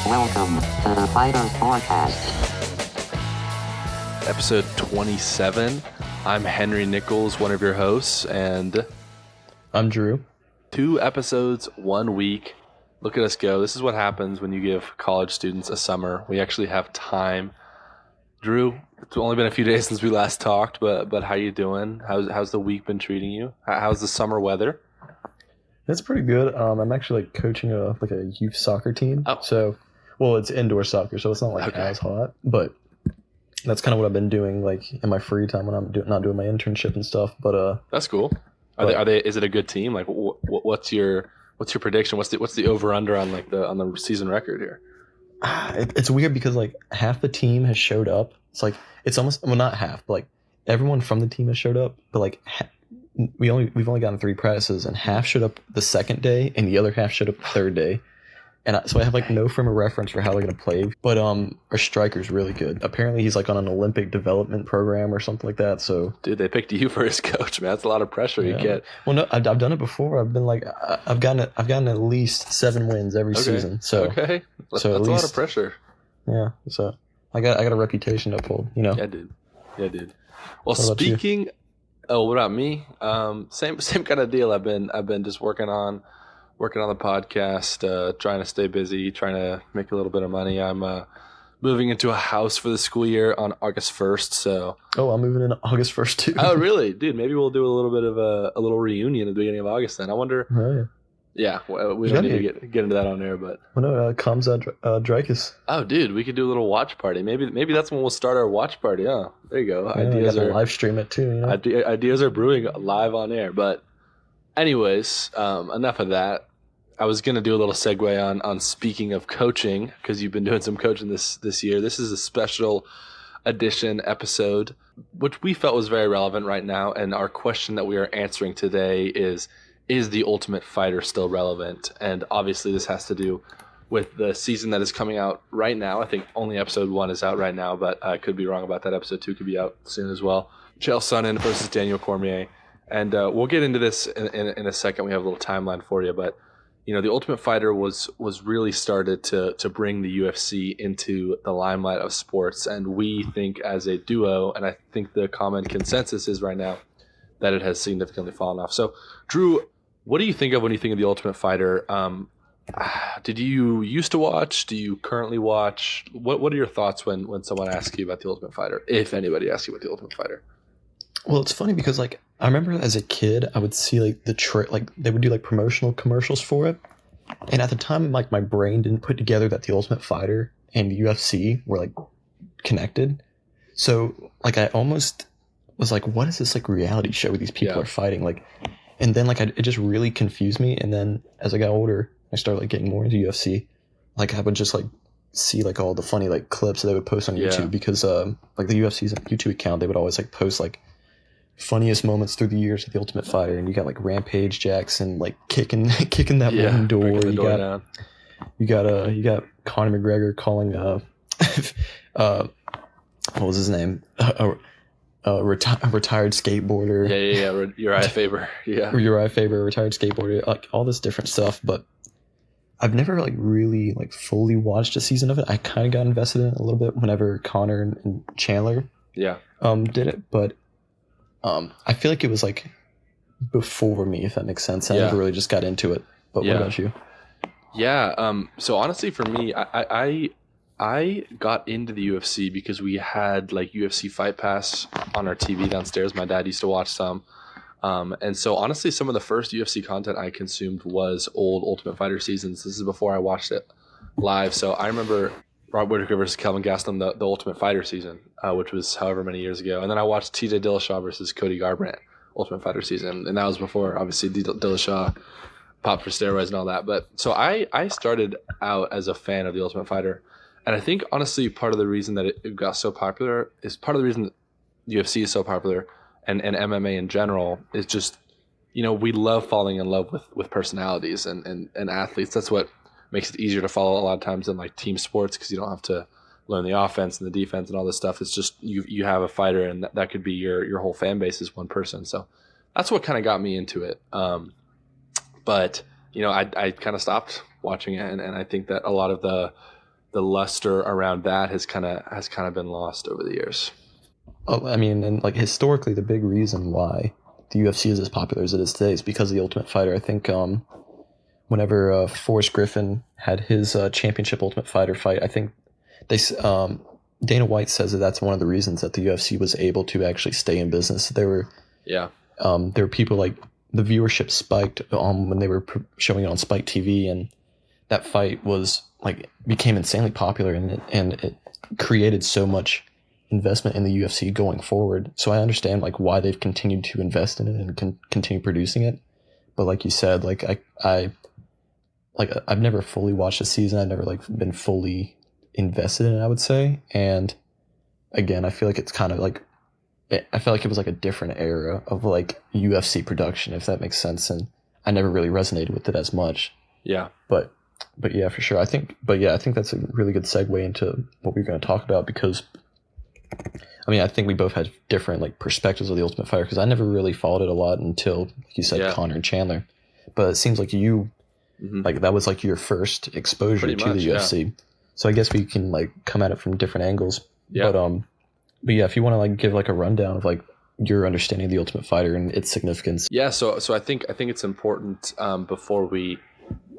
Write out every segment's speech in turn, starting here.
Welcome to the Fighters Forecast. Episode 27. I'm Henry Nichols, one of your hosts, and I'm Drew. 2 episodes, 1 week. Look at us go. This is what happens when you give college students a summer. We actually have time. Drew, it's only been a few days since we last talked, but how you doing? How's the week been treating you? How's the summer weather? It's pretty good. I'm actually coaching a youth soccer team. Oh. So, well, it's indoor soccer, so it's not as hot. But that's kind of what I've been doing in my free time when I'm not doing my internship and stuff. But that's cool. Are they? Is it a good team? Like, what's your prediction? What's the over under on on the season record here? It's weird because half the team has showed up. It's almost not half, but everyone from the team has showed up. But we've only gotten 3 practices, and half showed up the second day, and the other half showed up the third day. And so I have no frame of reference for how they're gonna play. But our striker's really good. Apparently he's on an Olympic development program or something like that. So dude, they picked you for his coach, man. That's a lot of pressure you get. Well, no, I've done it before. I've been I've gotten at least 7 wins every season. So that's a lot of pressure. Yeah. So I got a reputation to uphold. Yeah, dude. Well, speaking. Oh, what about me? Same kind of deal. I've been just working on the podcast, trying to stay busy, trying to make a little bit of money. I'm moving into a house for the school year on August 1st. So I'm moving in August 1st too. Oh, really, dude? Maybe we'll do a little bit of a little reunion at the beginning of August. Then I wonder. Oh, yeah. Yeah, we don't need to get into that on air, but Kamza Dreykus. Oh, dude, we could do a little watch party. Maybe that's when we'll start our watch party. Huh? There you go. Yeah, ideas are live stream it too. Ideas are brewing live on air. But anyways, enough of that. I was gonna do a little segue on speaking of coaching, because you've been doing some coaching this year. This is a special edition episode, which we felt was very relevant right now. And our question that we are answering today is the Ultimate Fighter still relevant? And obviously this has to do with the season that is coming out right now. I think only episode 1 is out right now, but I could be wrong about that. Episode 2 could be out soon as well. Chael Sonnen versus Daniel Cormier. And we'll get into this in a second. We have a little timeline for you, but the Ultimate Fighter was really started to bring the UFC into the limelight of sports. And we think as a duo, and I think the common consensus is right now, that it has significantly fallen off. So, Drew, what do you think of when you think of the Ultimate Fighter? Did you used to watch? Do you currently watch? What are your thoughts when someone asks you about the Ultimate Fighter? If anybody asks you about the Ultimate Fighter. Well, it's funny because I remember as a kid I would see they would do promotional commercials for it, and at the time my brain didn't put together that the Ultimate Fighter and the UFC were connected. So I almost was what is this reality show where these people are fighting and then it just really confused me. And then as I got older, I started getting more into UFC. I would just see all the funny clips that they would post on YouTube, because the UFC's YouTube account, they would always post funniest moments through the years of the Ultimate Fighter. And you got Rampage Jackson kicking that one door. You got Conor McGregor calling what was his name? A retired skateboarder. Yeah. Uriah Faber. Yeah. Uriah Faber, retired skateboarder. All this different stuff, but I've never really fully watched a season of it. I kind of got invested in it a little bit whenever Connor and Chandler did it, but I feel it was before me, if that makes sense. I never really just got into it. But what about you? Yeah. So honestly, for me, I got into the UFC because we had UFC Fight Pass on our TV downstairs. My dad used to watch some. And so honestly, some of the first UFC content I consumed was old Ultimate Fighter seasons. This is before I watched it live. So I remember Rob Whittaker versus Kelvin Gastelum, the Ultimate Fighter season, which was however many years ago. And then I watched TJ Dillashaw versus Cody Garbrandt Ultimate Fighter season. And that was before, obviously, Dillashaw popped for steroids and all that. But so I started out as a fan of the Ultimate Fighter. And I think, honestly, part of the reason that it got so popular is part of the reason that UFC is so popular and MMA in general is just, we love falling in love with personalities and athletes. That's what makes it easier to follow a lot of times than team sports, because you don't have to learn the offense and the defense and all this stuff. It's just you have a fighter, and that could be your whole fan base is one person. So that's what kind of got me into it. But I kind of stopped watching it, and I think that a lot of the luster around that has kind of been lost over the years. Oh, I mean, and like historically, the big reason why the UFC is as popular as it is today is because of the Ultimate Fighter. I think whenever Forrest Griffin had his championship Ultimate Fighter fight, I think Dana White says that that's one of the reasons that the UFC was able to actually stay in business. There were people like the viewership spiked when they were showing it on Spike TV, and that fight was like became insanely popular, and it created so much investment in the UFC going forward. So I understand like why they've continued to invest in it and continue producing it. But like you said, like I've never fully watched a season. I've never like been fully invested in it, I would say. And again, I feel like it's kind of like I felt like it was like a different era of like UFC production, if that makes sense. And I never really resonated with it as much. Yeah. But yeah, for sure. I think that's a really good segue into what we're going to talk about, because I mean, I think we both had different like perspectives of the Ultimate Fighter, because I never really followed it a lot until, like you said, Conor and Chandler. But it seems like you like that was like your first exposure to the UFC. Yeah. So I guess we can like come at it from different angles. Yeah. But yeah, if you want to like give like a rundown of like your understanding of the Ultimate Fighter and its significance. Yeah. So I think it's important before we,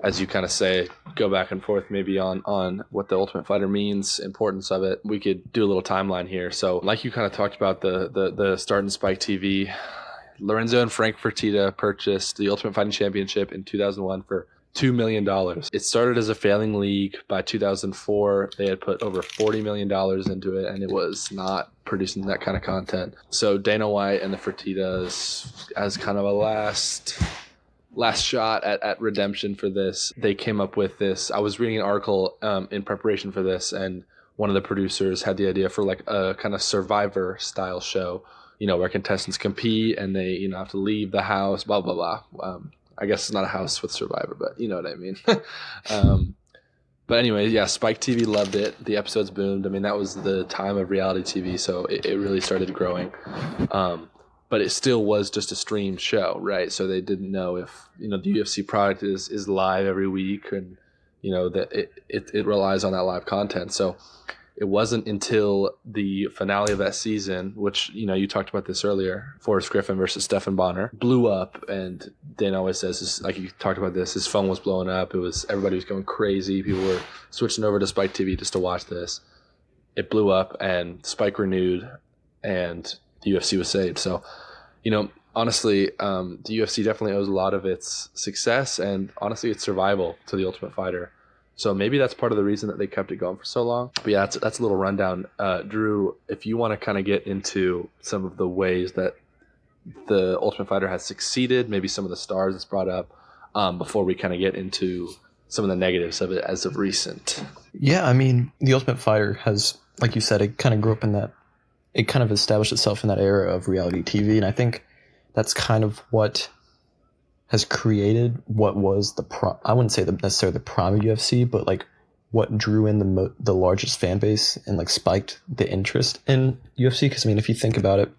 as you kind of say, go back and forth maybe on what the Ultimate Fighter means, importance of it. We could do a little timeline here. So like you kind of talked about the start in Spike TV, Lorenzo and Frank Fertitta purchased the Ultimate Fighting Championship in 2001 for $2 million. It started as a failing league. By 2004, they had put over $40 million into it, and it was not producing that kind of content. So Dana White and the Fertittas, as kind of a last shot at redemption for this, they came up with this. I was reading an article in preparation for this, and one of the producers had the idea for like a kind of Survivor style show, where contestants compete and they have to leave the house, blah blah blah. I guess it's not a house with Survivor, but you know what I mean. But anyway, yeah, Spike TV loved it. The episodes boomed. I mean, that was the time of reality TV, so it really started growing. But it still was just a streamed show, right? So they didn't know if the UFC product is live every week, and that it relies on that live content. So it wasn't until the finale of that season, which you talked about this earlier, Forrest Griffin versus Stephan Bonnar, blew up, and Dana always says, like you talked about this, his phone was blowing up. Everybody was going crazy. People were switching over to Spike TV just to watch this. It blew up, and Spike renewed, and the UFC was saved. So, honestly, the UFC definitely owes a lot of its success and honestly its survival to the Ultimate Fighter. So maybe that's part of the reason that they kept it going for so long. But yeah, that's a little rundown. Drew, if you want to kind of get into some of the ways that the Ultimate Fighter has succeeded, maybe some of the stars it's brought up, before we kind of get into some of the negatives of it as of recent. Yeah, I mean, the Ultimate Fighter has, like you said, it kind of grew up in that, it kind of established itself in that era of reality TV, and I think that's kind of what has created what was I wouldn't say necessarily the prime of UFC, but like what drew in the largest fan base and like spiked the interest in UFC. Because I mean, if you think about it,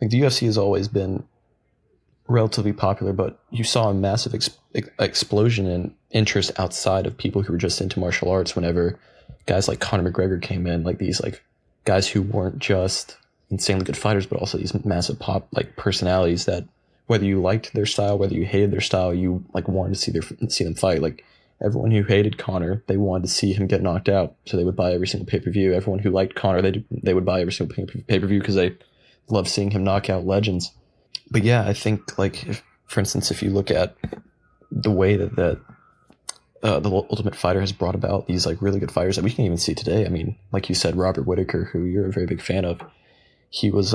like the UFC has always been relatively popular, but you saw a massive explosion in interest outside of people who were just into martial arts whenever guys like Conor McGregor came in, like these like guys who weren't just insanely good fighters, but also these massive pop like personalities that, whether you liked their style, whether you hated their style, you like wanted to see them fight. Like everyone who hated Conor, they wanted to see him get knocked out, so they would buy every single pay-per-view. Everyone who liked Conor, they would buy every single pay-per-view because they loved seeing him knock out legends. But yeah, I think like for instance, if you look at the way that the Ultimate Fighter has brought about these like really good fighters that we can even see today. I mean, like you said, Robert Whittaker, who you're a very big fan of, he was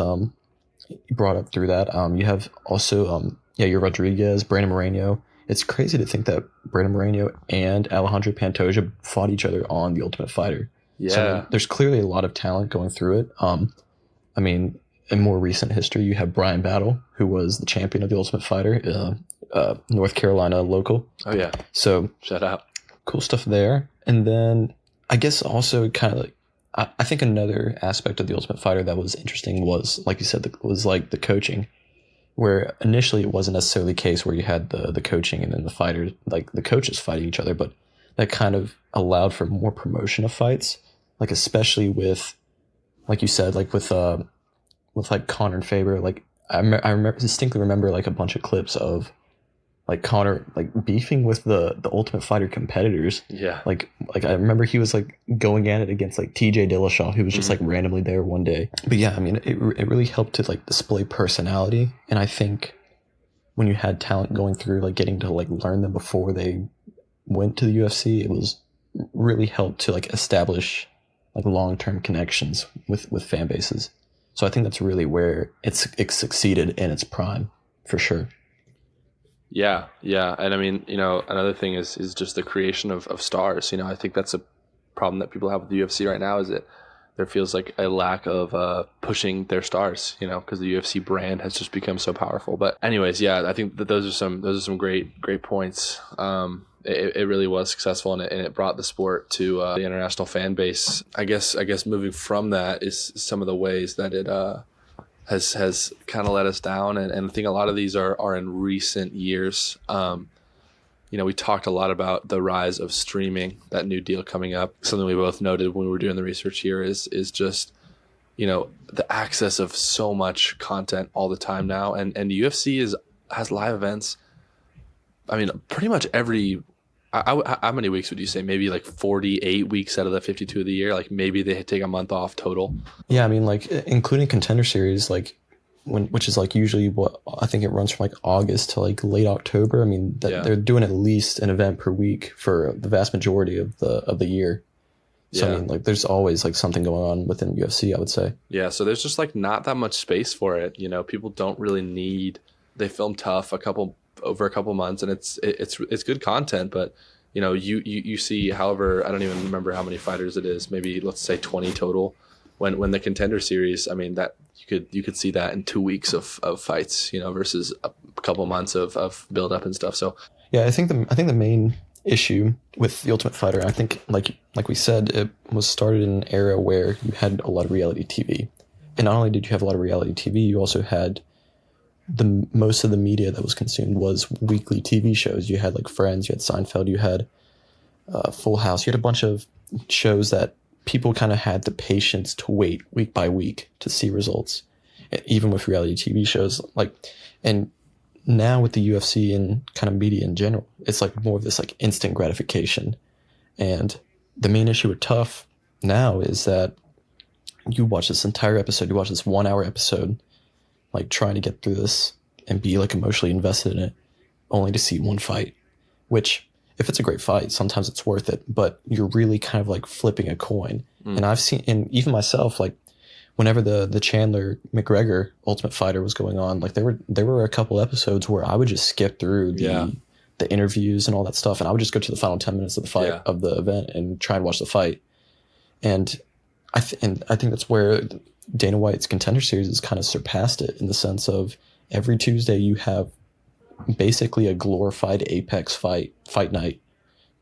brought up through that. You have also your Rodriguez, Brandon Moreno. It's crazy to think that Brandon Moreno and Alejandro Pantoja fought each other on the Ultimate Fighter. Yeah, so, I mean, there's clearly a lot of talent going through it. I mean, in more recent history, you have Brian Battle, who was the champion of the Ultimate Fighter, North Carolina local. Oh yeah, so shout out, cool stuff there. And then I guess also kind of like, I think another aspect of the Ultimate Fighter that was interesting was, like you said, was like the coaching, where initially it wasn't necessarily the case where you had the coaching and then the fighters, like the coaches fighting each other, but that kind of allowed for more promotion of fights, like especially with, like you said, like with like Conor and Faber. Like I distinctly remember like a bunch of clips of like Conor like beefing with the Ultimate Fighter competitors. Yeah. Like I remember he was like going at it against like TJ Dillashaw, who was just like randomly there one day. But yeah, I mean, it really helped to like display personality, and I think when you had talent going through, like getting to like learn them before they went to the UFC, it was really helped to like establish like long-term connections with fan bases. So I think that's really where it succeeded in its prime, for sure. Yeah, yeah. And I mean, another thing is just the creation of stars. I think that's a problem that people have with the UFC right now, is that there feels like a lack of pushing their stars, because the UFC brand has just become so powerful. But anyways, yeah, I think that those are some great points. It really was successful, and it brought the sport to the international fan base. I guess moving from that is some of the ways that it has kind of let us down, and I think a lot of these are in recent years. We talked a lot about the rise of streaming, that new deal coming up. Something we both noted when we were doing the research here is just, the access of so much content all the time now. And the UFC has live events. I mean, pretty much every, how many weeks would you say? Maybe like 48 weeks out of the 52 of the year. Like maybe they take a month off total. Yeah, I mean, like including Contender Series, like which is like usually what I think it runs from like August to like late October. I mean, they're doing at least an event per week for the vast majority of the year. So I mean, like there's always like something going on within UFC, I would say. Yeah, so there's just like not that much space for it. People don't really need. They film tough over a couple months, and it's good content, but you see, however, I don't even remember how many fighters it is, maybe let's say 20 total, when the Contender Series, I mean, that you could see that in 2 weeks of fights, versus a couple months of build up and stuff. So yeah, I think the main issue with the Ultimate Fighter, I think like we said, it was started in an era where you had a lot of reality TV, and not only did you have a lot of reality TV, you also had most of the media that was consumed was weekly TV shows. You had like Friends, you had Seinfeld, you had Full House, you had a bunch of shows that people kind of had the patience to wait week by week to see results, even with reality TV shows. And now with the UFC and kind of media in general, it's like more of this like instant gratification. And the main issue with Tough now is that you watch this entire episode, you watch this 1 hour episode, like trying to get through this and be like emotionally invested in it, only to see one fight, which if it's a great fight, sometimes it's worth it, but you're really kind of like flipping a coin. And I've seen, and even myself, like whenever the Chandler McGregor Ultimate Fighter was going on, like there were a couple episodes where I would just skip through the interviews and all that stuff, and I would just go to the final 10 minutes of the fight of the event and try and watch the fight. And I think that's where Dana White's Contender Series has kind of surpassed it, in the sense of every Tuesday you have basically a glorified Apex fight night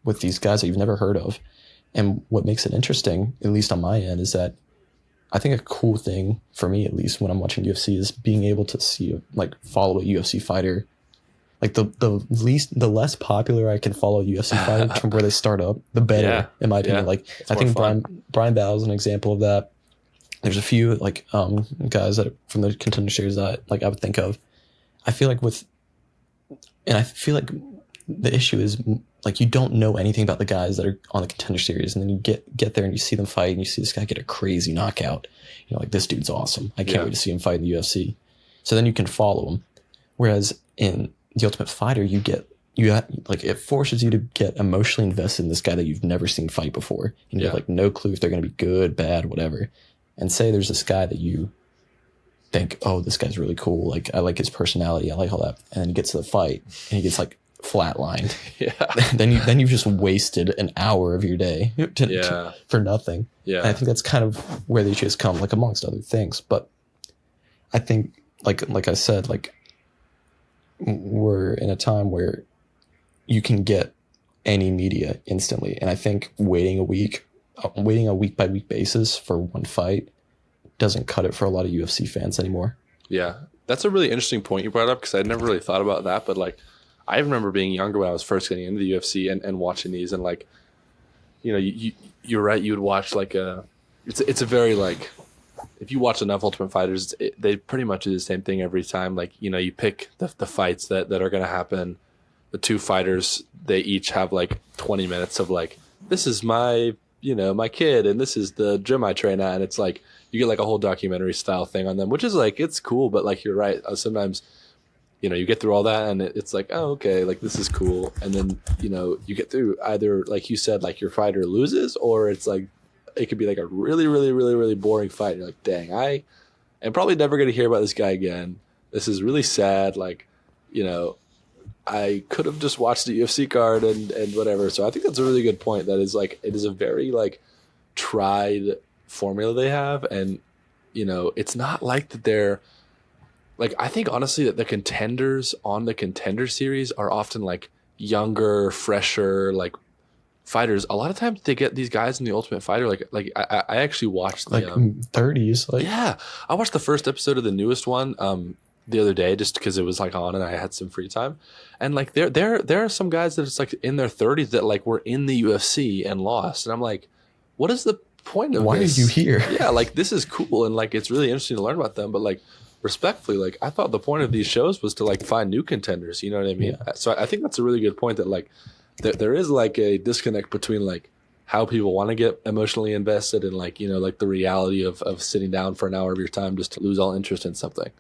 with these guys that you've never heard of. And what makes it interesting, at least on my end, is that I think a cool thing for me, at least when I'm watching UFC, is being able to see, like, follow a UFC fighter. Like the less popular I can follow a UFC fighter from where they start up, the better, in my opinion. Like I think Brian Bowe is an example of that. There's a few like guys that are from the Contender Series that like I would think of. I feel like the issue is like you don't know anything about the guys that are on the Contender Series, and then you get there and you see them fight, and you see this guy get a crazy knockout. Like, this dude's awesome. I can't wait to see him fight in the UFC. So then you can follow him. Whereas in the Ultimate Fighter, it forces you to get emotionally invested in this guy that you've never seen fight before, and you have like no clue if they're going to be good, bad, whatever. And say there's this guy that you think, oh, this guy's really cool. Like, I like his personality. I like all that. And then he gets to the fight and he gets like flatlined. Then you've just wasted an hour of your day for nothing. And I think that's kind of where the issue has come, like amongst other things. But I think, like I said, like we're in a time where you can get any media instantly. And I think waiting a week by week basis for one fight doesn't cut it for a lot of UFC fans anymore. Yeah, that's a really interesting point you brought up, because I'd never really thought about that. But like, I remember being younger when I was first getting into the UFC and watching these, and like you know, you're right. You would watch like it's a very like, if you watch enough Ultimate Fighters, they pretty much do the same thing every time. Like, you know, you pick the fights that are going to happen. The two fighters, they each have like 20 minutes of like, this is my, you know, my kid, and this is the gym I train at. And it's like, you get like a whole documentary style thing on them, which is like, it's cool. But like, you're right. Sometimes, you know, you get through all that and it's like, oh, okay, like this is cool. And then, you know, you get through either, like you said, like your fighter loses, or it's like, it could be like a really, really, really, really boring fight. You're like, dang, I am probably never going to hear about this guy again. This is really sad. Like, you know, I could have just watched the UFC card and whatever. So I think that's a really good point. That is like, it is a very like tried formula they have. And, you know, it's not like that they're like, I think honestly that the contenders on the Contender series are often like younger, fresher, like fighters. A lot of times they get these guys in the Ultimate Fighter. Like I actually watched the like 30s. Like, yeah, I watched the first episode of the newest one the other day just because it was like on and I had some free time, and like there are some guys that it's like in their 30s that like were in the UFC and lost, and I'm like, what is the point of why this? are you here? Yeah, like this is cool and like it's really interesting to learn about them, but like respectfully, like I thought the point of these shows was to like find new contenders. You know what I mean? Yeah. So I think that's a really good point that like there is like a disconnect between like how people want to get emotionally invested and like, you know, like the reality of sitting down for an hour of your time just to lose all interest in something.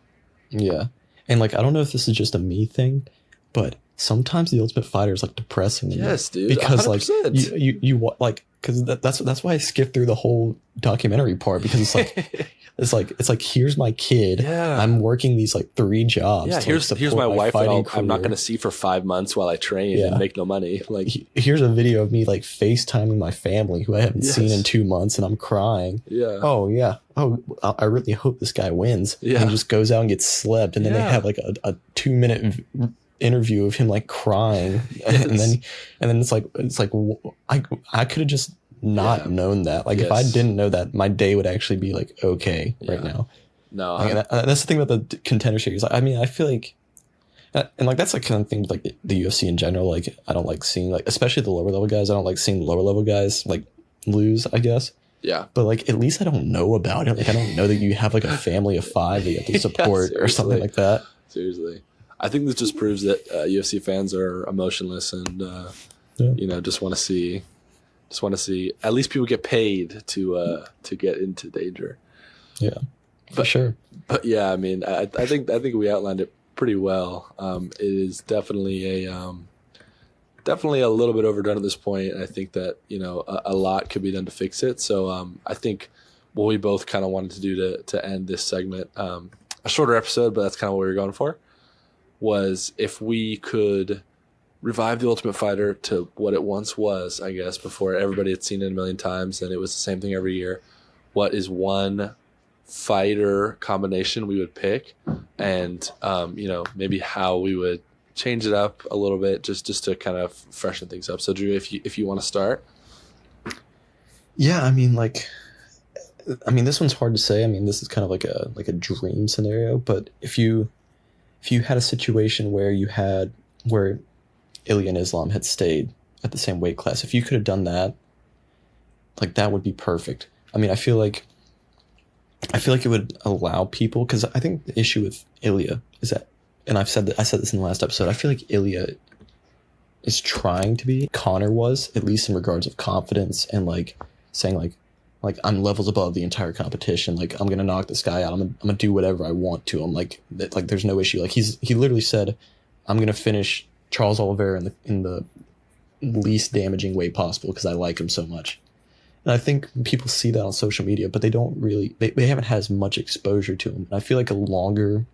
Yeah. And like, I don't know if this is just a me thing, but sometimes the Ultimate Fighter is like depressing. Yes, dude. Because 100%. like you like, because that's why I skipped through the whole documentary part, because it's like it's like here's my kid. Yeah. I'm working these like 3 jobs. Yeah, to, here's like, my support wife that fighting I'm not career. going to see for 5 months while I train Yeah. and make no money. Like, Here's a video of me like FaceTiming my family who I haven't Yes. seen in 2 months, and I'm crying. yeah. Oh yeah. Oh, I really hope this guy wins. Yeah. And he just goes out and gets slept, and then they Yeah. have like a 2-minute interview of him like crying, Yes. and then it's like I could have just not Yeah. known that. Like if I Yes. didn't know that, my day would actually be like okay right Yeah. now. No, Like, that's the thing about the Contender series. I mean, I feel like, and like that's like kind of thing with like the UFC in general. Like I don't like seeing like, especially the lower level guys. I don't like seeing lower level guys like lose, I guess. yeah. But like at least I don't know about it. Like I don't know that you have like a family of 5 that you have to Yeah, support or something seriously. like that. Seriously. I think this just proves that UFC fans are emotionless and, Yeah. you know, just want to see at least people get paid to get into danger. Yeah, for But- sure. But yeah, I mean, I think we outlined it pretty well. It is definitely a little bit overdone at this point. And I think that, you know, a lot could be done to fix it. So I think what we both kind of wanted to do to end this segment, a shorter episode, but that's kind of what we were going for, was if we could revive the Ultimate Fighter to what it once was, I guess, before everybody had seen it a million times and it was the same thing every year. What is one fighter combination we would pick, and you know, maybe how we would change it up a little bit just to kind of freshen things up. So Drew, if you want to start. Yeah, I mean, this one's hard to say. I mean, this is kind of like a dream scenario. But if you had a situation where Ilya and Islam had stayed at the same weight class, if you could have done that, like that would be perfect. I mean, I feel like it would allow people, because I think the issue with Ilya is that, and I said this in the last episode, I feel like Ilya is trying to be Connor was, at least in regards of confidence and like saying like I'm levels above the entire competition. Like I'm gonna knock this guy out. I'm gonna do whatever I want to him. Like there's no issue. Like he literally said, I'm gonna finish Charles Oliveira in the least damaging way possible because I like him so much. And I think people see that on social media, but they don't really, they haven't had as much exposure to him. And I feel like a longer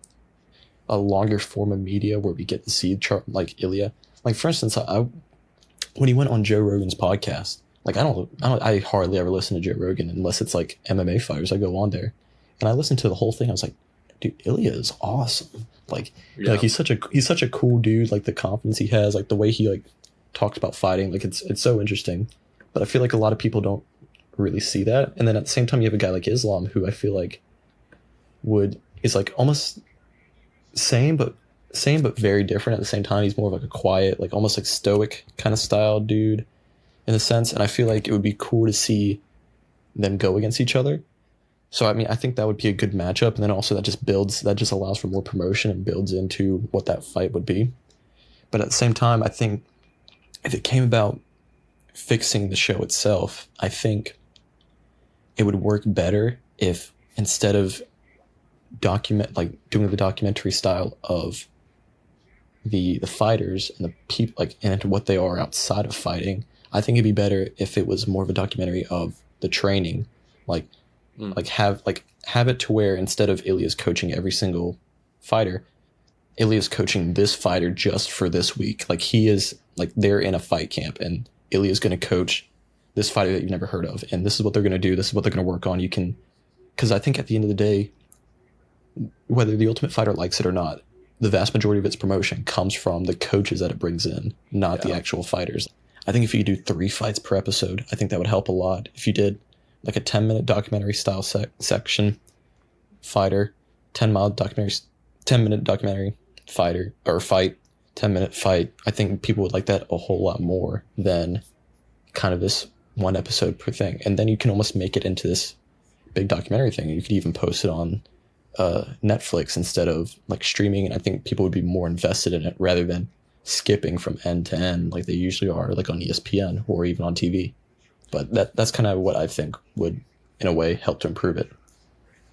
form of media where we get to see like Ilya, like for instance, when he went on Joe Rogan's podcast, like I hardly ever listen to Joe Rogan unless it's like MMA fighters. I go on there and I listened to the whole thing. I was like, dude, Ilya is awesome. Like, Yeah. like he's such a cool dude. Like the confidence he has, like the way he like talks about fighting, like it's so interesting. But I feel like a lot of people don't really see that. And then at the same time, you have a guy like Islam who I feel like is like almost same but very different at the same time. He's more of like a quiet, like almost like stoic kind of style dude. in a sense, and I feel like it would be cool to see them go against each other. So I mean, I think that would be a good matchup, and then also that just allows for more promotion and builds into what that fight would be. But at the same time, I think if it came about fixing the show itself, I think it would work better if instead of doing the documentary style of the fighters and the people and what they are outside of fighting, I think it'd be better if it was more of a documentary of the training, have it to where instead of Ilya's coaching every single fighter, Ilya's coaching this fighter just for this week. Like he is they're in a fight camp and Ilya's going to coach this fighter that you've never heard of, and this is what they're going to do. This is what they're going to work on. Because I think at the end of the day, whether the Ultimate Fighter likes it or not, the vast majority of its promotion comes from the coaches that it brings in, not the actual fighters. I think if you could do 3 fights per episode, I think that would help a lot. If you did a 10-minute documentary style section, fighter, 10-minute documentary, fighter, or fight, 10-minute fight, I think people would like that a whole lot more than kind of this 1 episode per thing. And then you can almost make it into this big documentary thing. You could even post it on Netflix instead of streaming, and I think people would be more invested in it rather than skipping from end to end like they usually are on ESPN or even on TV. But that's kind of what I think would, in a way, help to improve it.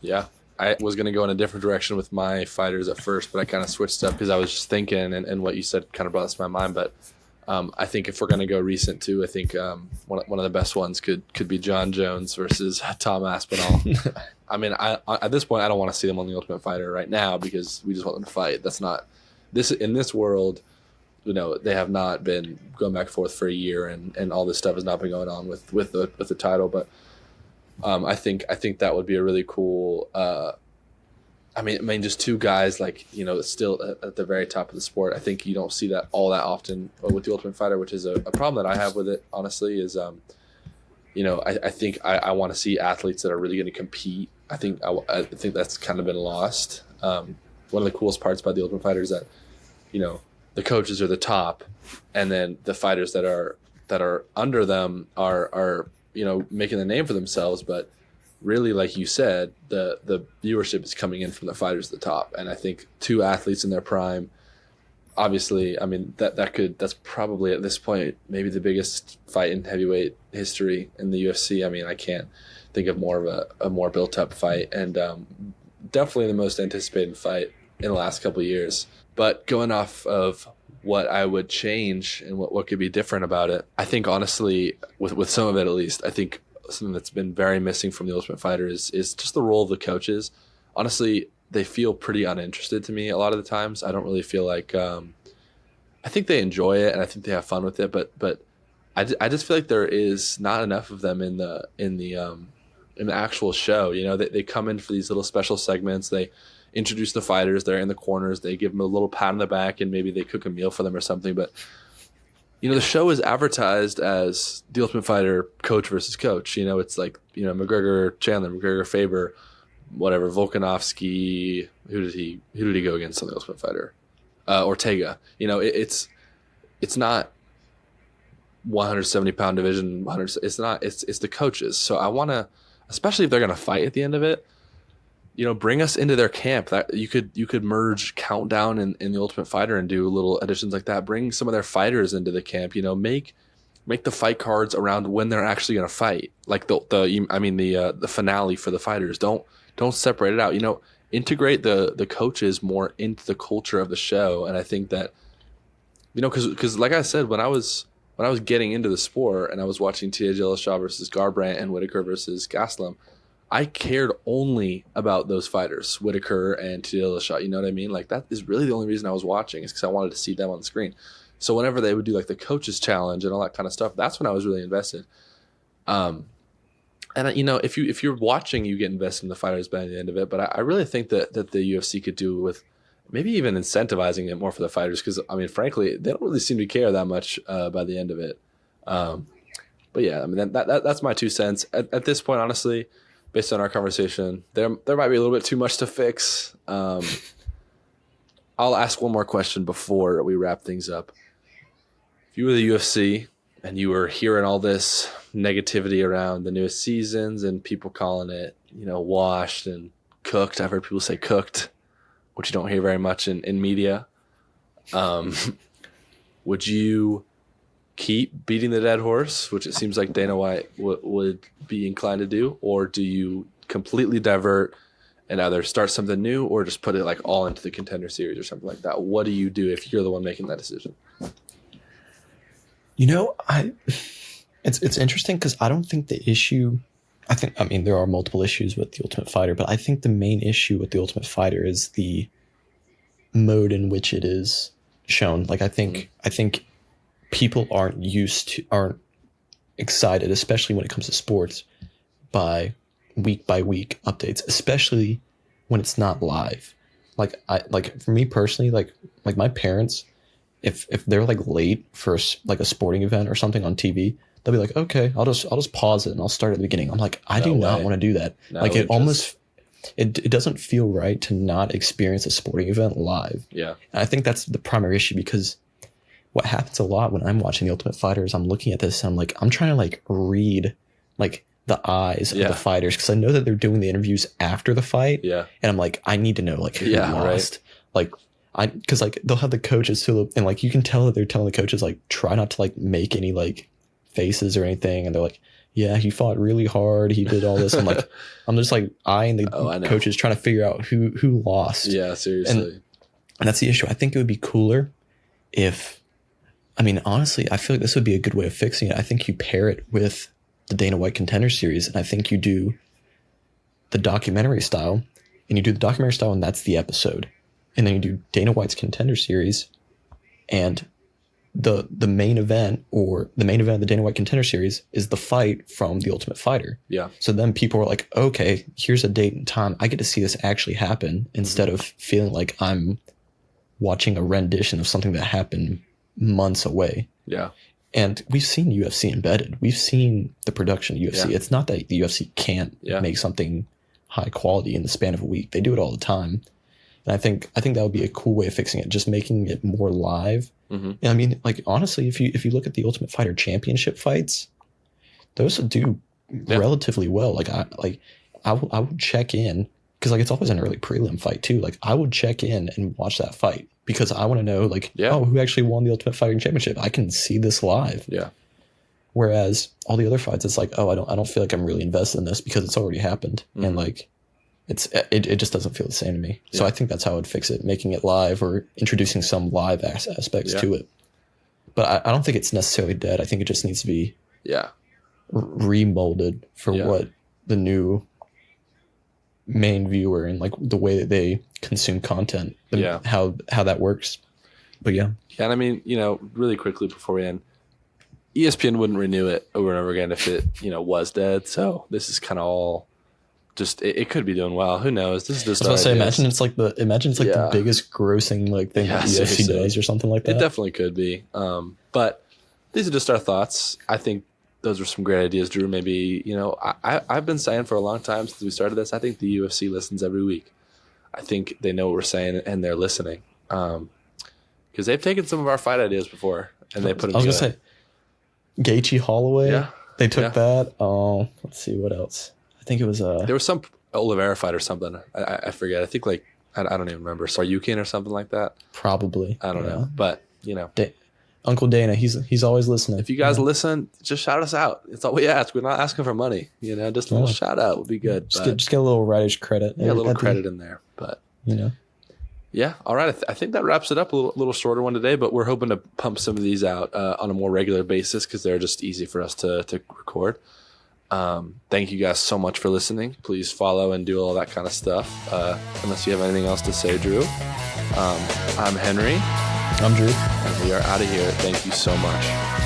Yeah. I was going to go in a different direction with my fighters at first, but I kind of switched up because I was just thinking, and what you said kind of brought this to my mind. But I think if we're going to go recent too, I think one of the best ones could be John Jones versus Tom Aspinall. I mean, I at this point, I don't want to see them on the Ultimate Fighter right now because we just want them to fight. That's not this in this world. They have not been going back and forth for a year, and all this stuff has not been going on with the title. But I think that would be a really cool. I mean, just 2 guys still at the very top of the sport. I think you don't see that all that often with the Ultimate Fighter, which is a problem that I have with it. Honestly, is I think I want to see athletes that are really going to compete. I think that's kind of been lost. One of the coolest parts about the Ultimate Fighter is that the coaches are the top, and then the fighters that are under them are making a name for themselves, but really, like you said, the viewership is coming in from the fighters at the top. And I think 2 athletes in their prime, obviously, I mean, that's probably at this point maybe the biggest fight in heavyweight history in the UFC. I mean, I can't think of more of a more built up fight, and definitely the most anticipated fight in the last couple of years. But going off of what I would change and what could be different about it, I think honestly, with some of it at least, I think something that's been very missing from the Ultimate Fighter is just the role of the coaches. Honestly, they feel pretty uninterested to me a lot of the times. I don't really feel like I think they enjoy it and I think they have fun with it, but I just feel like there is not enough of them in the actual show. They come in for these little special segments. They introduce the fighters. They're in the corners. They give them a little pat on the back and maybe they cook a meal for them or something. But the show is advertised as the Ultimate Fighter coach versus coach. It's like, McGregor, Chandler, McGregor, Faber, whatever, Volkanovski. Who did he go against on the Ultimate Fighter? Ortega. It's not 170-pound division. It's not. It's the coaches. So I want to, especially if they're going to fight at the end of it, bring us into their camp. That you could merge Countdown in the Ultimate Fighter and do little additions like that. Bring some of their fighters into the camp. Make the fight cards around when they're actually going to fight. Like the finale for the fighters. Don't separate it out. Integrate the coaches more into the culture of the show. And I think that because like I said, when I was getting into the sport and I was watching T.J. Dillashaw versus Garbrandt and Whitaker versus Gastelum, I cared only about those fighters, Whitaker and T.J. Dillashaw. You know what I mean? Like, that is really the only reason I was watching, is because I wanted to see them on the screen. So whenever they would do like the coaches challenge and all that kind of stuff, that's when I was really invested. And if you're watching, you get invested in the fighters by the end of it. But I really think that the UFC could do with maybe even incentivizing it more for the fighters, because I mean, frankly, they don't really seem to care that much by the end of it. But yeah, I mean, that's my 2 cents at this point. Honestly, based on our conversation, there might be a little bit too much to fix. I'll ask one more question before we wrap things up. If you were the UFC and you were hearing all this negativity around the newest seasons and people calling it, washed and cooked. I've heard people say cooked, which you don't hear very much in media. Would you keep beating the dead horse, which it seems like Dana White would be inclined to do, or do you completely divert and either start something new or just put it like all into the Contender Series or something like that? What do you do if you're the one making that decision? It's interesting because I don't think the issue. I mean there are multiple issues with the Ultimate Fighter, but I think the main issue with the Ultimate Fighter is the mode in which it is shown. Like I think people aren't excited, especially when it comes to sports, by week updates, especially when it's not live. Like for me personally, like my parents, if they're like late for like a sporting event or something on TV, they'll be like, okay, I'll just pause it and I'll start at the beginning. I'm like, I do not want to do that. Like it almost, it doesn't feel right to not experience a sporting event live. Yeah. And I think that's the primary issue, because what happens a lot when I'm watching the Ultimate Fighter is I'm looking at this and I'm like, I'm trying to like read like the eyes of the fighters, because I know that they're doing the interviews after the fight. Yeah. And I'm like, I need to know like who lost. Right. Like because like they'll have the coaches who, and like you can tell that they're telling the coaches like try not to like make any like faces or anything, and they're like, yeah, he fought really hard, he did all this. I'm like, I'm just like eyeing the coaches trying to figure out who lost. Yeah, seriously. And that's the issue. I think it would be cooler if, I mean, honestly, I feel like this would be a good way of fixing it. I think you pair it with the Dana White Contender Series, and I think you do the documentary style, and that's the episode. And then you do Dana White's Contender Series, and the main event of the Dana White Contender Series is the fight from the Ultimate Fighter. Yeah. So then people are like, okay, here's a date and time. I get to see this actually happen, instead of feeling like I'm watching a rendition of something that happened months away. Yeah. And we've seen UFC embedded. We've seen the production of UFC. Yeah. It's not that the UFC can't make something high quality in the span of a week. They do it all the time. And I think that would be a cool way of fixing it, just making it more live. Mm-hmm. And I mean, like, honestly, if you look at the Ultimate Fighter Championship fights, those do relatively well. Like I would check in, because like it's always an early prelim fight too. Like I would check in and watch that fight, because I want to know who actually won the Ultimate Fighting Championship. I can see this live. Yeah. Whereas all the other fights, it's like, I don't feel like I'm really invested in this because it's already happened. Mm-hmm. And like it just doesn't feel the same to me. Yeah. So I think that's how I would fix it, making it live or introducing some live aspects to it. But I don't think it's necessarily dead. I think it just needs to be remolded for what the new main viewer and like the way that they consume content, how that works. But yeah. And I mean, really quickly before we end, ESPN wouldn't renew it over and over again if it was dead. So this is kind of all just it could be doing well. Who knows? This is just. I was gonna say, imagine it's like the biggest grossing thing that UFC does or something like that. It definitely could be. But these are just our thoughts. I think those are some great ideas, Drew. Maybe I've been saying for a long time since we started this, I think the UFC listens every week. I think they know what we're saying and they're listening, because they've taken some of our fight ideas before and they put them. I was gonna say Gaethje Holloway. Yeah, they took that. Oh, let's see what else. I think it was there was some Oliveira fight or something. I forget. I think I don't even remember. Saryukin or something like that. Probably. I don't know, but Uncle Dana, he's always listening. If you guys listen, just shout us out. It's all we ask. We're not asking for money. Just a little shout out would be good. Just get a little writer's credit. Yeah, a little credit in there. But yeah. All right. I think that wraps it up. A little shorter one today, but we're hoping to pump some of these out on a more regular basis because they're just easy for us to record. Thank you guys so much for listening. Please follow and do all that kind of stuff. Unless you have anything else to say, Drew. I'm Henry. I'm Drew. And we are out of here. Thank you so much.